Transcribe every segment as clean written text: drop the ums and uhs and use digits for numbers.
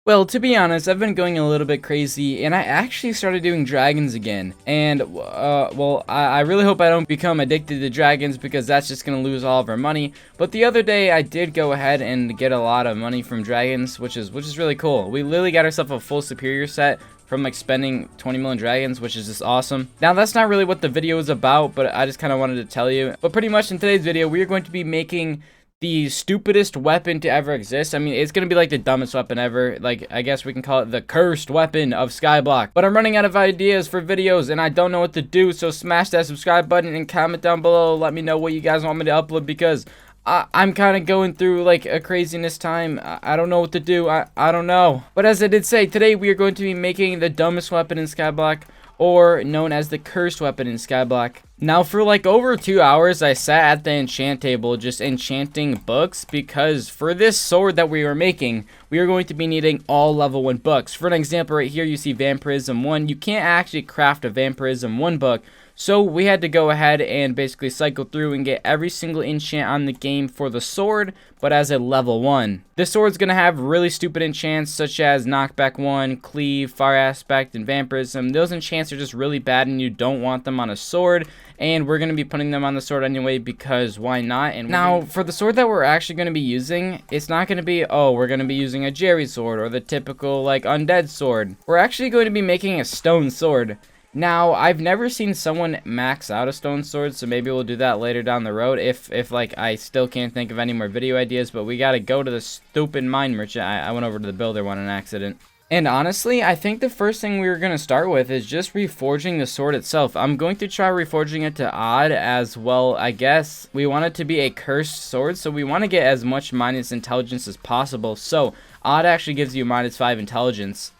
Well, to be honest, I've been going a little bit crazy, and I actually started doing dragons again. And, well, I really hope I don't become addicted to dragons, because that's just going to lose all of our money. But the other day, I did go ahead and get a lot of money from dragons, which is really cool. We literally got ourselves a full superior set from like spending 20 million dragons, which is just awesome. Now, that's not really what the video is about, but I just kind of wanted to tell you. But pretty much in today's video, we are going to be making the stupidest weapon to ever exist. I mean, it's gonna be like the dumbest weapon ever. Like, I guess we can call it the cursed weapon of Skyblock. But I'm running out of ideas for videos and I don't know what to do, so smash that subscribe button and comment down below. Let me know what you guys want me to upload, because I'm kind of going through like a craziness time. I don't know what to do. I don't know. But as I did say, today we are going to be making the dumbest weapon in Skyblock, or known as the cursed weapon in Skyblock. Now, for like over 2 hours, I sat at the enchant table just enchanting books, because for this sword that we are making, we are going to be needing all level 1 books. For an example, right here you see Vampirism 1. You can't actually craft a Vampirism 1 book, so we had to go ahead and basically cycle through and get every single enchant on the game for the sword, but as a level 1. This sword's going to have really stupid enchants such as Knockback 1, Cleave, Fire Aspect, and Vampirism. Those enchants are just really bad and you don't want them on a sword, and we're going to be putting them on the sword anyway, because why not? And now, for the sword that we're actually going to be using, it's not going to be, oh, we're going to be using a Jerry sword or the typical like undead sword. We're actually going to be making a stone sword. Now, I've never seen someone max out a stone sword, so maybe we'll do that later down the road if like I still can't think of any more video ideas, but we gotta go to the stupid mine merchant. I went over to the builder one on accident. And honestly, I think the first thing we were going to start with is just reforging the sword itself. I'm going to try reforging it to odd as well. I guess we want it to be a cursed sword, so we want to get as much minus intelligence as possible. So odd actually gives you -5 intelligence.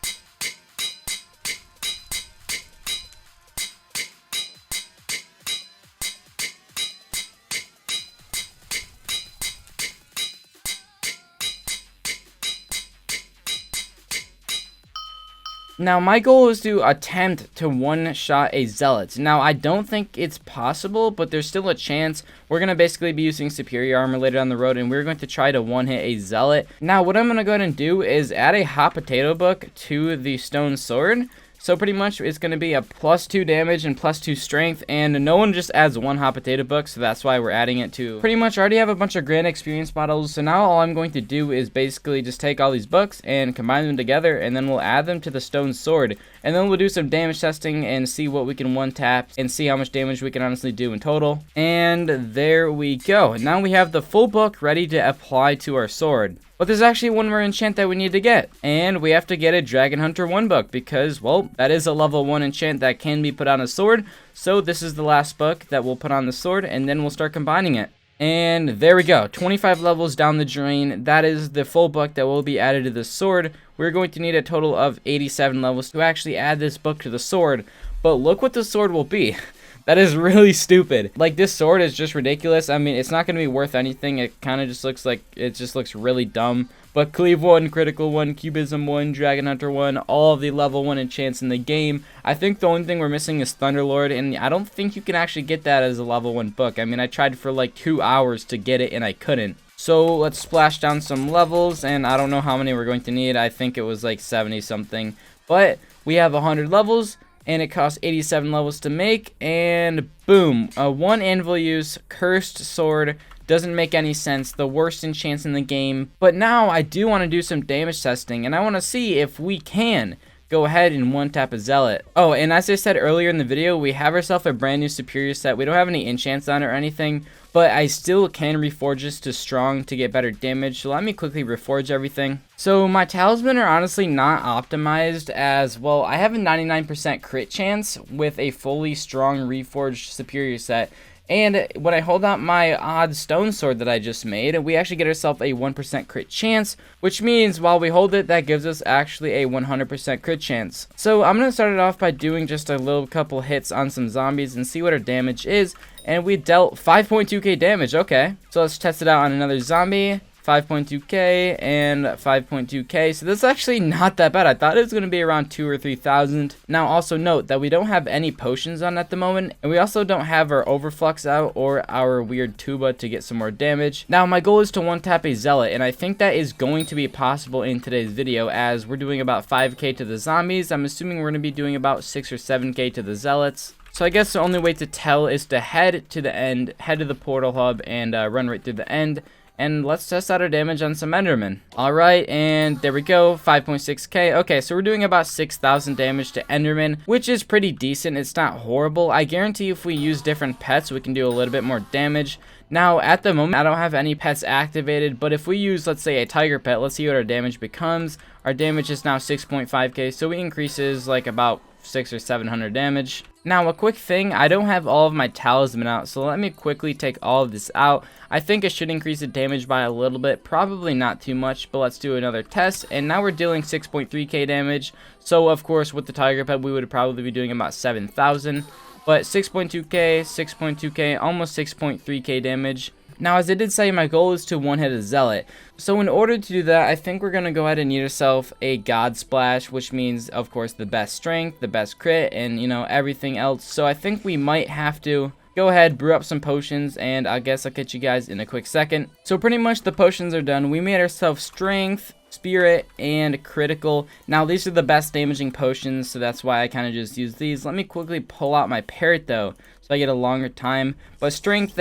Now, my goal is to attempt to one-shot a zealot. Now, I don't think it's possible, but there's still a chance. We're going to basically be using superior armor later down the road, and we're going to try to one-hit a zealot. Now, what I'm going to go ahead and do is add a hot potato book to the stone sword. So pretty much it's going to be a +2 damage and +2 strength, and no one just adds one hot potato book, so that's why we're adding it to. Pretty much I already have a bunch of grand experience models, so now all I'm going to do is basically just take all these books and combine them together, and then we'll add them to the stone sword, and then we'll do some damage testing and see what we can one tap and see how much damage we can honestly do in total. And there we go. Now we have the full book ready to apply to our sword. But there's actually one more enchant that we need to get, and we have to get a Dragon Hunter 1 book, because, well, that is a level 1 enchant that can be put on a sword. So this is the last book that we'll put on the sword, and then we'll start combining it. And there we go, 25 levels down the drain. That is the full book that will be added to the sword. We're going to need a total of 87 levels to actually add this book to the sword. But look what the sword will be. That is really stupid. Like, this sword is just ridiculous. I mean, it's not going to be worth anything. It kind of just looks like, it just looks really dumb. But Cleave 1, Critical 1, Cubism 1, Dragon Hunter 1, all of the level 1 enchants in the game. I think the only thing we're missing is Thunderlord, and I don't think you can actually get that as a level 1 book. I mean, I tried for like 2 hours to get it, and I couldn't. So let's splash down some levels, and I don't know how many we're going to need. I think it was like 70 something. But we have 100 levels. And it costs 87 levels to make, and boom, a 1 anvil use cursed sword. Doesn't make any sense, the worst enchants in the game. But now I do want to do some damage testing, and I want to see if we can go ahead and one tap a zealot. Oh, and as I said earlier in the video, we have ourselves a brand new superior set. We don't have any enchants on it or anything, but I still can reforge this to strong to get better damage. So let me quickly reforge everything. So my talisman are honestly not optimized, as well. I have a 99% crit chance with a fully strong reforged superior set. And when I hold out my odd stone sword that I just made, we actually get ourselves a 1% crit chance, which means while we hold it, that gives us actually a 100% crit chance. So I'm going to start it off by doing just a little couple hits on some zombies and see what our damage is. And we dealt 5.2k damage, okay. So let's test it out on another zombie. 5.2k, and 5.2k. So this is actually not that bad. I thought it was going to be around 2,000 or 3,000. Now also note that we don't have any potions on at the moment, and we also don't have our overflux out or our weird tuba to get some more damage. Now my goal is to one tap a zealot, and I think that is going to be possible in today's video, as we're doing about 5k to the zombies. I'm assuming we're going to be doing about 6 or 7k to the zealots. So I guess the only way to tell is to head to the end, head to the portal hub, and run right through the end. And let's test out our damage on some Enderman. Alright, and there we go, 5.6k. Okay, so we're doing about 6,000 damage to Enderman, which is pretty decent. It's not horrible. I guarantee if we use different pets, we can do a little bit more damage. Now, at the moment, I don't have any pets activated, but if we use, let's say, a tiger pet, let's see what our damage becomes. Our damage is now 6.5k, so it increases like about 600 or 700 damage. Now, a quick thing, I don't have all of my talisman out, so let me quickly take all of this out. I think it should increase the damage by a little bit, probably not too much, but let's do another test. And now we're dealing 6.3k damage, so of course with the tiger pet we would probably be doing about 7,000. But 6.2k, 6.2k, almost 6.3k damage. Now, as I did say, my goal is to one-hit a zealot. So in order to do that, I think we're going to go ahead and need ourselves a god splash, which means, of course, the best strength, the best crit, and, you know, everything else. So I think we might have to go ahead, brew up some potions, and I guess I'll catch you guys in a quick second. So pretty much the potions are done. We made ourselves strength, spirit, and critical. Now, these are the best damaging potions, so that's why I kind of just use these. Let me quickly pull out my parrot, though, so I get a longer time. But strength,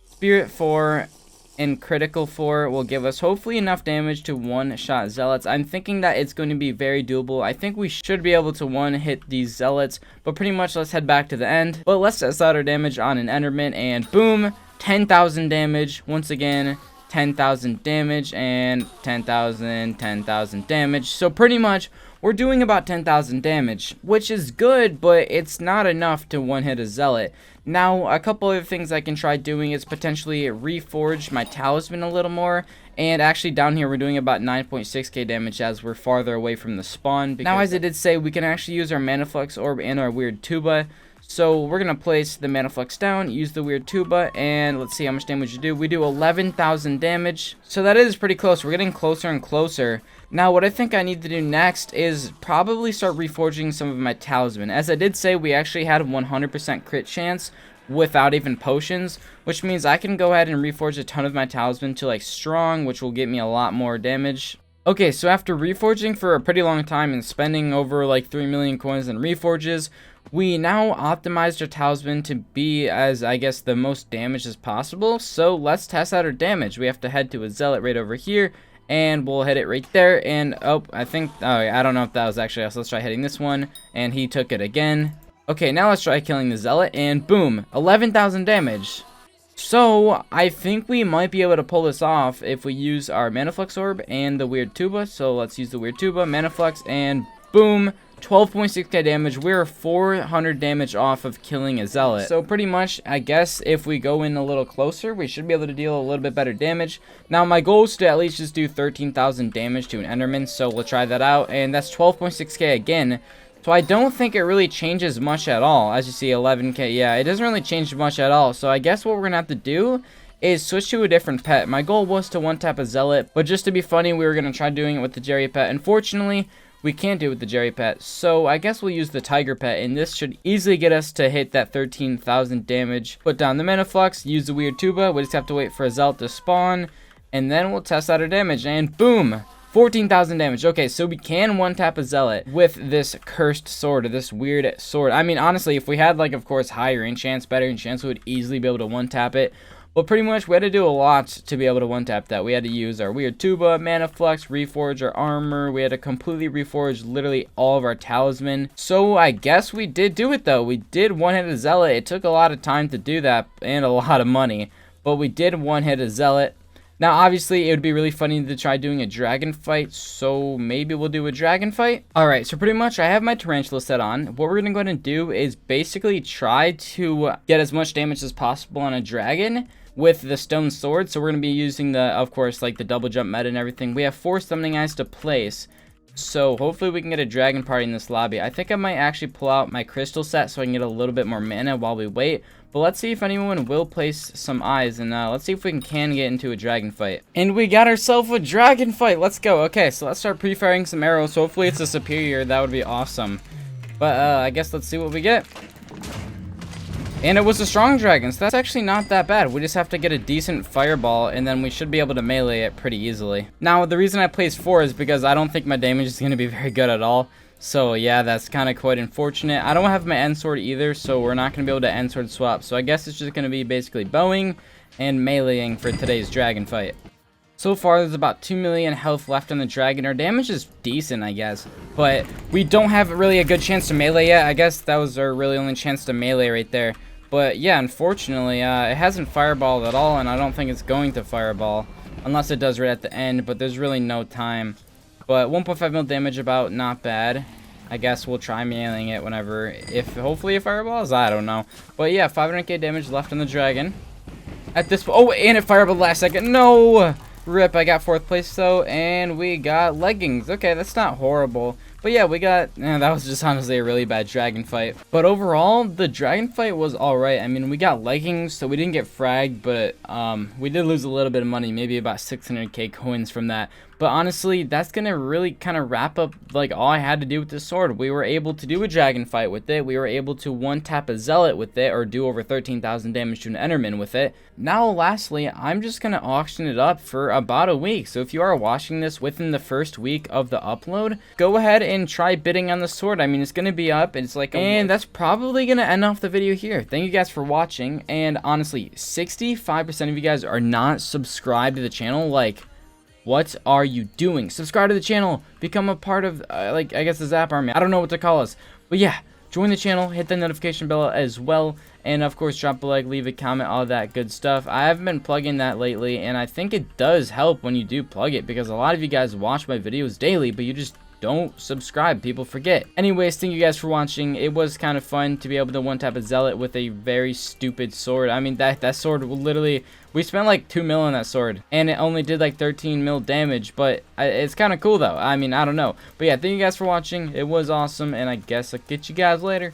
Spirit 4 and critical 4 will give us hopefully enough damage to one-shot zealots. I'm thinking that it's going to be very doable. I think we should be able to one-hit these zealots, but pretty much let's head back to the end. But let's test out our damage on an Enderman, and boom, 10,000 damage. Once again, 10,000 damage, and 10,000, 10,000 damage. So pretty much we're doing about 10,000 damage, which is good, but it's not enough to one-hit a zealot. Now, a couple other things I can try doing is potentially reforge my talisman a little more. And actually down here we're doing about 9.6k damage as we're farther away from the spawn. Now, as I did say, we can actually use our mana flux orb and our weird tuba. So we're going to place the mana flux down, use the weird tuba, and let's see how much damage we do. We do 11,000 damage. So that is pretty close. We're getting closer and closer. Now, what I think I need to do next is probably start reforging some of my talisman. As I did say, we actually had a 100% crit chance without even potions, which means I can go ahead and reforge a ton of my talisman to like strong, which will get me a lot more damage. Okay, so after reforging for a pretty long time and spending over like 3 million coins in reforges, we now optimized our talisman to be as, I guess, the most damage as possible. So let's test out our damage. We have to head to a zealot right over here, and we'll hit it right there. And oh, I don't know if that was actually us. Let's try hitting this one, and he took it again. Okay, now let's try killing the zealot, and boom, 11,000 damage. So I think we might be able to pull this off if we use our mana flux orb and the weird tuba. So let's use the weird tuba, mana flux, and boom, 12.6k damage. We're 400 damage off of killing a zealot. So pretty much, I guess if we go in a little closer, we should be able to deal a little bit better damage. Now, my goal is to at least just do 13,000 damage to an Enderman, so we'll try that out. And that's 12.6k again. So I don't think it really changes much at all. As you see, 11k. Yeah, it doesn't really change much at all. So I guess what we're going to have to do is switch to a different pet. My goal was to one-tap a zealot, but just to be funny, we were going to try doing it with the Jerry pet. Unfortunately, we can't do it with the Jerry pet, so I guess we'll use the tiger pet, and this should easily get us to hit that 13,000 damage. Put down the mana flux, use the weird tuba. We just have to wait for a zealot to spawn, and then we'll test out our damage, and boom, 14,000 damage. Okay, so we can one-tap a zealot with this cursed sword, or this weird sword. I mean, honestly, if we had, like, of course, higher enchants, better enchants, we would easily be able to one-tap it. But pretty much, we had to do a lot to be able to one-tap that. We had to use our weird tuba, mana flux, reforge our armor. We had to completely reforge literally all of our talisman. So I guess we did do it, though. We did one-hit a zealot. It took a lot of time to do that and a lot of money. But we did one-hit a zealot. Now, obviously, it would be really funny to try doing a dragon fight, so maybe we'll do a dragon fight. Alright, so pretty much I have my tarantula set on. What we're going to go ahead and do is basically try to get as much damage as possible on a dragon with the stone sword. So we're going to be using the, of course, like the double jump meta and everything. We have 4 summoning eyes to place. So hopefully we can get a dragon party in this lobby. I think I might actually pull out my crystal set so I can get a little bit more mana while we wait. But let's see if anyone will place some eyes, and let's see if we can get into a dragon fight. And we got ourselves a dragon fight. Let's go. Okay, so let's start pre-firing some arrows. So hopefully it's a superior. That would be awesome. But I guess let's see what we get. And it was a strong dragon, so that's actually not that bad. We just have to get a decent fireball, and then we should be able to melee it pretty easily. Now, the reason I placed 4 is because I don't think my damage is going to be very good at all. So, yeah, that's kind of quite unfortunate. I don't have my end sword either, so we're not going to be able to end sword swap. So I guess it's just going to be basically bowing and meleeing for today's dragon fight. So far, there's about 2 million health left on the dragon. Our damage is decent, I guess. But we don't have really a good chance to melee yet. I guess that was our really only chance to melee right there. But yeah, unfortunately, it hasn't fireballed at all, and I don't think it's going to fireball. Unless it does right at the end, but there's really no time. But 1.5 mil damage about, not bad. I guess we'll try meleeing it whenever, if hopefully it fireballs, I don't know. But yeah, 500k damage left on the dragon. At this point, oh, and it fireballed last second. No! Rip, I got 4th place though, and we got leggings. Okay, that's not horrible. But yeah, we got, that was just honestly a really bad dragon fight. But overall, the dragon fight was alright. I mean, we got leggings, so we didn't get fragged, but we did lose a little bit of money, maybe about 600k coins from that. But honestly, that's going to really kind of wrap up like all I had to do with this sword. We were able to do a dragon fight with it. We were able to one-tap a zealot with it, or do over 13,000 damage to an enderman with it. Now, lastly, I'm just going to auction it up for about a week. So if you are watching this within the first week of the upload, go ahead and try bidding on the sword. I mean, it's going to be up. It's like, and that's probably going to end off the video here. Thank you guys for watching. And honestly, 65% of you guys are not subscribed to the channel. Like, what are you doing? Subscribe to the channel. Become a part of, like, I guess the Zap Army. I don't know what to call us. But yeah, join the channel. Hit the notification bell as well. And, of course, drop a like, leave a comment, all that good stuff. I haven't been plugging that lately. And I think it does help when you do plug it. Because a lot of you guys watch my videos daily. But you just don't subscribe. People forget. Anyways, thank you guys for watching. It was kind of fun to be able to one-tap a zealot with a very stupid sword. I mean, that sword will literally... We spent like 2 mil on that sword, and it only did like 13 mil damage, but it's kind of cool though. I mean, I don't know. But yeah, thank you guys for watching. It was awesome, and I guess I'll catch you guys later.